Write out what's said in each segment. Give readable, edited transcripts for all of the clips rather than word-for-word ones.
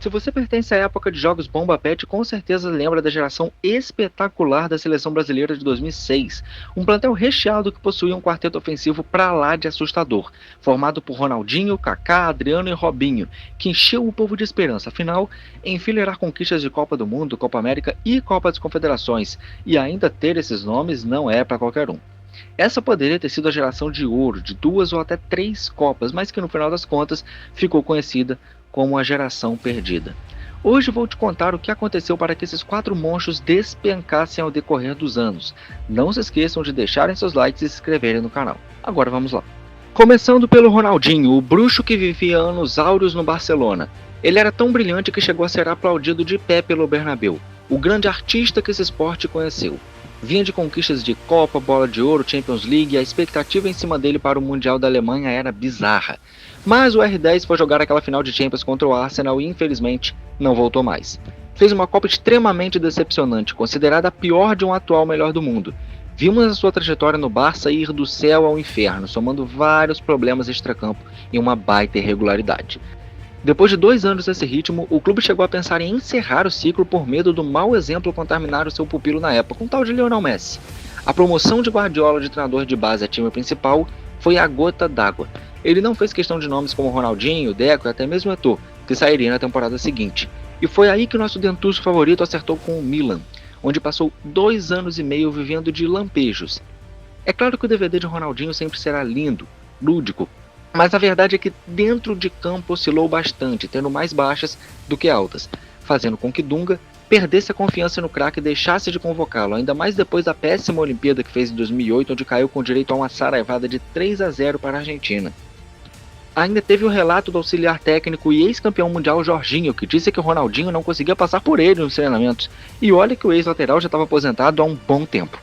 Se você pertence à época de jogos Bomba Pet, com certeza lembra da geração espetacular da seleção brasileira de 2006. Um plantel recheado que possuía um quarteto ofensivo pra lá de assustador, formado por Ronaldinho, Kaká, Adriano e Robinho, que encheu o povo de esperança. Afinal, enfileirar conquistas de Copa do Mundo, Copa América e Copa das Confederações, e ainda ter esses nomes não é para qualquer um. Essa poderia ter sido a geração de ouro de 2 ou até 3 Copas, mas que no final das contas ficou conhecida como a geração perdida. Hoje vou te contar o que aconteceu para que esses 4 monstros despencassem ao decorrer dos anos. Não se esqueçam de deixarem seus likes e se inscreverem no canal. Agora vamos lá. Começando pelo Ronaldinho, o bruxo que vivia anos áureos no Barcelona. Ele era tão brilhante que chegou a ser aplaudido de pé pelo Bernabéu, o grande artista que esse esporte conheceu. Vinha de conquistas de Copa, Bola de Ouro, Champions League e a expectativa em cima dele para o Mundial da Alemanha era bizarra. Mas o R10 foi jogar aquela final de Champions contra o Arsenal e infelizmente não voltou mais. Fez uma Copa extremamente decepcionante, considerada a pior de um atual melhor do mundo. Vimos a sua trajetória no Barça ir do céu ao inferno, somando vários problemas extracampo e uma baita irregularidade. Depois de 2 anos nesse ritmo, o clube chegou a pensar em encerrar o ciclo por medo do mau exemplo contaminar o seu pupilo na época, um tal de Lionel Messi. A promoção de Guardiola de treinador de base a time principal foi a gota d'água. Ele não fez questão de nomes como Ronaldinho, Deco e até mesmo Eto'o, que sairia na temporada seguinte. E foi aí que nosso dentuço favorito acertou com o Milan, onde passou 2 anos e meio vivendo de lampejos. É claro que o DVD de Ronaldinho sempre será lindo, lúdico, mas a verdade é que dentro de campo oscilou bastante, tendo mais baixas do que altas, fazendo com que Dunga perdesse a confiança no craque e deixasse de convocá-lo, ainda mais depois da péssima Olimpíada que fez em 2008, onde caiu com direito a uma saraivada de 3-0 para a Argentina. Ainda teve o relato do auxiliar técnico e ex-campeão mundial Jorginho, que disse que o Ronaldinho não conseguia passar por ele nos treinamentos, e olha que o ex-lateral já estava aposentado há um bom tempo.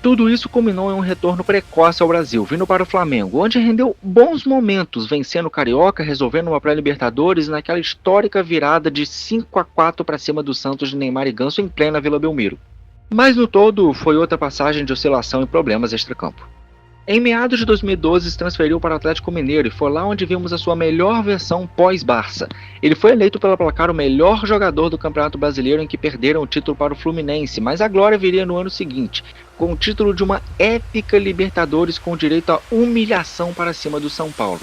Tudo isso culminou em um retorno precoce ao Brasil, vindo para o Flamengo, onde rendeu bons momentos, vencendo o Carioca, resolvendo uma pré-Libertadores e naquela histórica virada de 5-4 para cima do Santos de Neymar e Ganso em plena Vila Belmiro. Mas no todo, foi outra passagem de oscilação e problemas extracampo. Em meados de 2012 se transferiu para o Atlético Mineiro e foi lá onde vimos a sua melhor versão pós-Barça. Ele foi eleito pela Placar o melhor jogador do Campeonato Brasileiro, em que perderam o título para o Fluminense, mas a glória viria no ano seguinte, com o título de uma épica Libertadores com direito à humilhação para cima do São Paulo.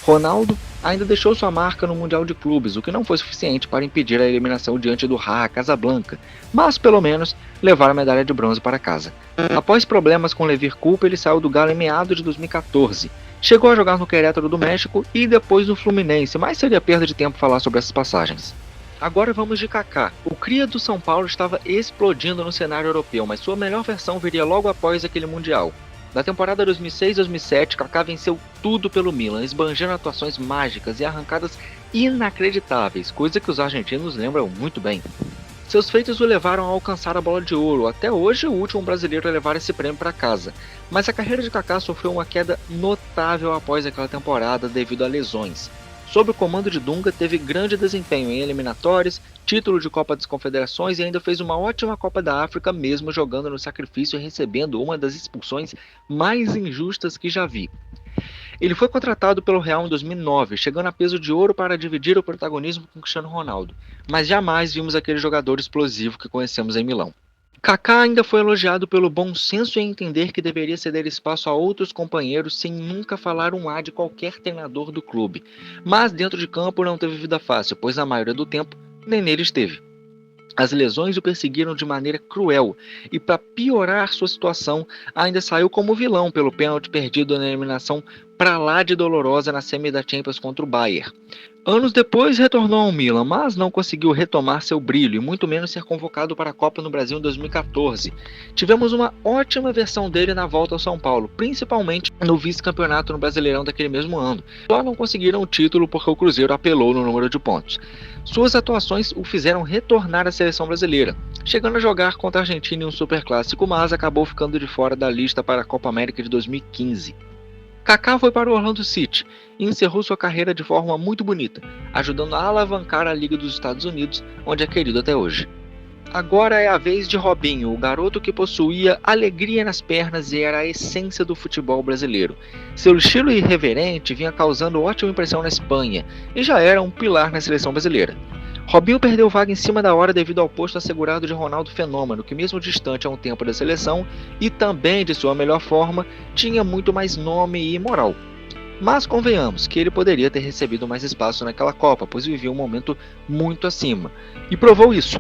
Ronaldo ainda deixou sua marca no Mundial de Clubes, o que não foi suficiente para impedir a eliminação diante do Raja Casablanca, mas pelo menos levar a medalha de bronze para casa. Após problemas com Levir Culpa, ele saiu do Galo em meados de 2014. Chegou a jogar no Querétaro do México e depois no Fluminense, mas seria perda de tempo falar sobre essas passagens. Agora vamos de Kaká. O cria do São Paulo estava explodindo no cenário europeu, mas sua melhor versão viria logo após aquele Mundial. Na temporada 2006-2007, Kaká venceu tudo pelo Milan, esbanjando atuações mágicas e arrancadas inacreditáveis, coisa que os argentinos lembram muito bem. Seus feitos o levaram a alcançar a Bola de Ouro, até hoje o último brasileiro a levar esse prêmio para casa. Mas a carreira de Kaká sofreu uma queda notável após aquela temporada devido a lesões. Sob o comando de Dunga, teve grande desempenho em eliminatórias, título de Copa das Confederações e ainda fez uma ótima Copa da África, mesmo jogando no sacrifício e recebendo uma das expulsões mais injustas que já vi. Ele foi contratado pelo Real em 2009, chegando a peso de ouro para dividir o protagonismo com Cristiano Ronaldo, mas jamais vimos aquele jogador explosivo que conhecemos em Milão. Kaká ainda foi elogiado pelo bom senso em entender que deveria ceder espaço a outros companheiros sem nunca falar um A de qualquer treinador do clube, mas dentro de campo não teve vida fácil, pois na maioria do tempo nem nele esteve. As lesões o perseguiram de maneira cruel e, para piorar sua situação, ainda saiu como vilão pelo pênalti perdido na eliminação pra lá de dolorosa na semi da Champions contra o Bayern. Anos depois retornou ao Milan, mas não conseguiu retomar seu brilho e muito menos ser convocado para a Copa no Brasil em 2014. Tivemos uma ótima versão dele na volta ao São Paulo, principalmente no vice-campeonato no Brasileirão daquele mesmo ano. Só não conseguiram o título porque o Cruzeiro apelou no número de pontos. Suas atuações o fizeram retornar à seleção brasileira, chegando a jogar contra a Argentina em um superclássico, mas acabou ficando de fora da lista para a Copa América de 2015. Kaká foi para o Orlando City e encerrou sua carreira de forma muito bonita, ajudando a alavancar a Liga dos Estados Unidos, onde é querido até hoje. Agora é a vez de Robinho, o garoto que possuía alegria nas pernas e era a essência do futebol brasileiro. Seu estilo irreverente vinha causando ótima impressão na Espanha e já era um pilar na seleção brasileira. Robinho perdeu vaga em cima da hora devido ao posto assegurado de Ronaldo Fenômeno, que mesmo distante há um tempo da seleção e também de sua melhor forma, tinha muito mais nome e moral. Mas convenhamos que ele poderia ter recebido mais espaço naquela Copa, pois vivia um momento muito acima. E provou isso,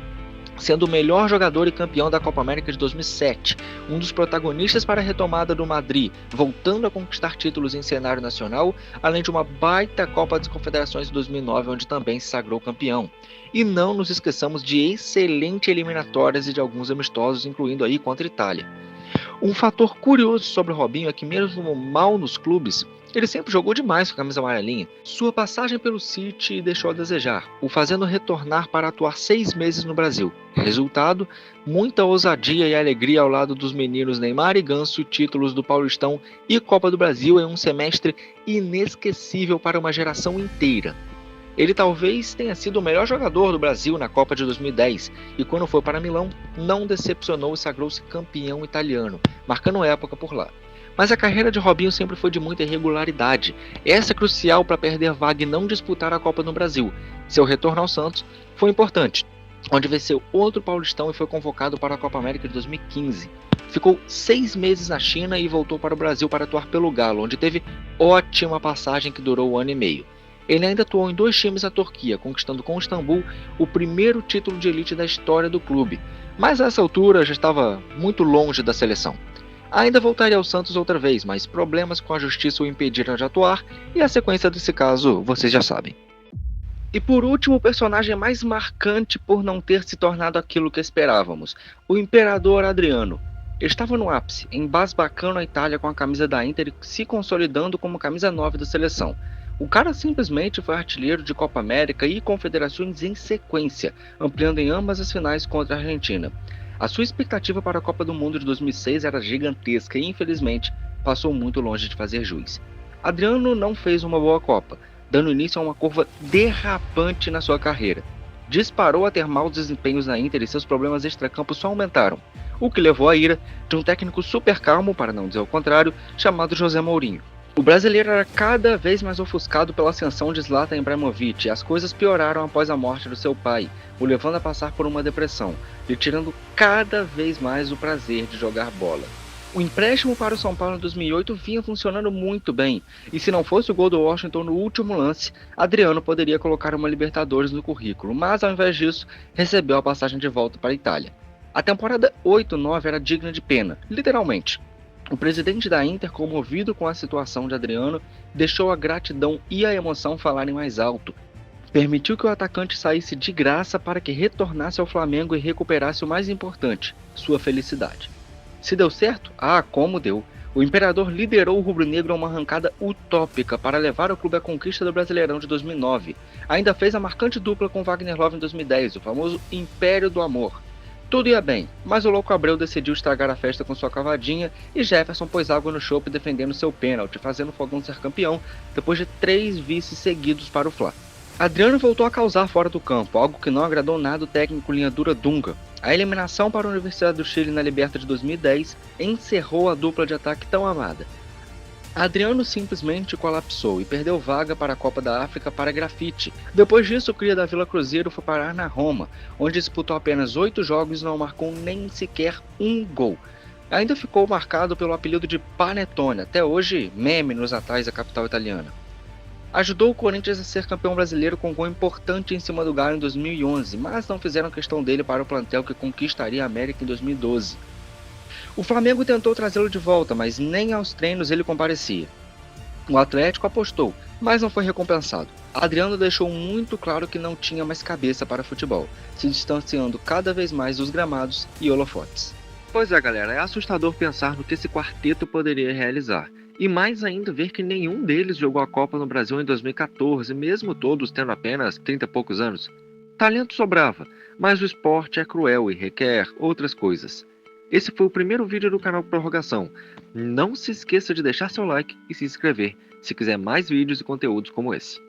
sendo o melhor jogador e campeão da Copa América de 2007, um dos protagonistas para a retomada do Madrid, voltando a conquistar títulos em cenário nacional, além de uma baita Copa das Confederações de 2009, onde também se sagrou campeão. E não nos esqueçamos de excelentes eliminatórias e de alguns amistosos, incluindo aí contra a Itália. Um fator curioso sobre o Robinho é que mesmo mal nos clubes, ele sempre jogou demais com a camisa amarelinha. Sua passagem pelo City deixou a desejar, o fazendo retornar para atuar 6 meses no Brasil. Resultado, muita ousadia e alegria ao lado dos meninos Neymar e Ganso, títulos do Paulistão e Copa do Brasil em um semestre inesquecível para uma geração inteira. Ele talvez tenha sido o melhor jogador do Brasil na Copa de 2010 e quando foi para Milão não decepcionou e sagrou-se campeão italiano, marcando época por lá. Mas a carreira de Robinho sempre foi de muita irregularidade. Essa é crucial para perder vaga e não disputar a Copa no Brasil. Seu retorno ao Santos foi importante, onde venceu outro Paulistão e foi convocado para a Copa América de 2015. Ficou 6 meses na China e voltou para o Brasil para atuar pelo Galo, onde teve ótima passagem que durou 1 ano e meio. Ele ainda atuou em 2 times da Turquia, conquistando com o Istambul o primeiro título de elite da história do clube, mas a essa altura já estava muito longe da seleção. Ainda voltaria ao Santos outra vez, mas problemas com a justiça o impediram de atuar, e a sequência desse caso vocês já sabem. E por último, o personagem mais marcante por não ter se tornado aquilo que esperávamos, o Imperador Adriano. Ele estava no ápice, embasbacando a Itália com a camisa da Inter e se consolidando como camisa 9 da seleção. O cara simplesmente foi artilheiro de Copa América e Confederações em sequência, ampliando em ambas as finais contra a Argentina. A sua expectativa para a Copa do Mundo de 2006 era gigantesca e, infelizmente, passou muito longe de fazer jus. Adriano não fez uma boa Copa, dando início a uma curva derrapante na sua carreira. Disparou a ter maus desempenhos na Inter e seus problemas extracampo só aumentaram, o que levou à ira de um técnico super calmo, para não dizer o contrário, chamado José Mourinho. O brasileiro era cada vez mais ofuscado pela ascensão de Zlatan Ibrahimovic e as coisas pioraram após a morte do seu pai, o levando a passar por uma depressão, lhe tirando cada vez mais o prazer de jogar bola. O empréstimo para o São Paulo em 2008 vinha funcionando muito bem, e se não fosse o gol do Washington no último lance, Adriano poderia colocar uma Libertadores no currículo, mas ao invés disso, recebeu a passagem de volta para a Itália. A temporada 8-9 era digna de pena, literalmente. O presidente da Inter, comovido com a situação de Adriano, deixou a gratidão e a emoção falarem mais alto. Permitiu que o atacante saísse de graça para que retornasse ao Flamengo e recuperasse o mais importante, sua felicidade. Se deu certo? Ah, como deu! O Imperador liderou o rubro-negro a uma arrancada utópica para levar o clube à conquista do Brasileirão de 2009. Ainda fez a marcante dupla com Wagner Love em 2010, o famoso Império do Amor. Tudo ia bem, mas o louco Abreu decidiu estragar a festa com sua cavadinha e Jefferson pôs água no chope defendendo seu pênalti, fazendo o Fogão ser campeão depois de 3 vices seguidos para o Fla. Adriano voltou a causar fora do campo, algo que não agradou nada o técnico linha dura Dunga. A eliminação para a Universidade do Chile na Liberta de 2010 encerrou a dupla de ataque tão amada. Adriano simplesmente colapsou e perdeu vaga para a Copa da África para Grafite. Depois disso, o cria da Vila Cruzeiro foi parar na Roma, onde disputou apenas 8 jogos e não marcou nem sequer um gol. Ainda ficou marcado pelo apelido de Panetone, até hoje meme nos natais da capital italiana. Ajudou o Corinthians a ser campeão brasileiro com um gol importante em cima do Galo em 2011, mas não fizeram questão dele para o plantel que conquistaria a América em 2012. O Flamengo tentou trazê-lo de volta, mas nem aos treinos ele comparecia. O Atlético apostou, mas não foi recompensado. Adriano deixou muito claro que não tinha mais cabeça para futebol, se distanciando cada vez mais dos gramados e holofotes. Pois é, galera, é assustador pensar no que esse quarteto poderia realizar. E mais ainda ver que nenhum deles jogou a Copa no Brasil em 2014, mesmo todos tendo apenas 30 e poucos anos. Talento sobrava, mas o esporte é cruel e requer outras coisas. Esse foi o primeiro vídeo do canal Prorrogação. Não se esqueça de deixar seu like e se inscrever se quiser mais vídeos e conteúdos como esse.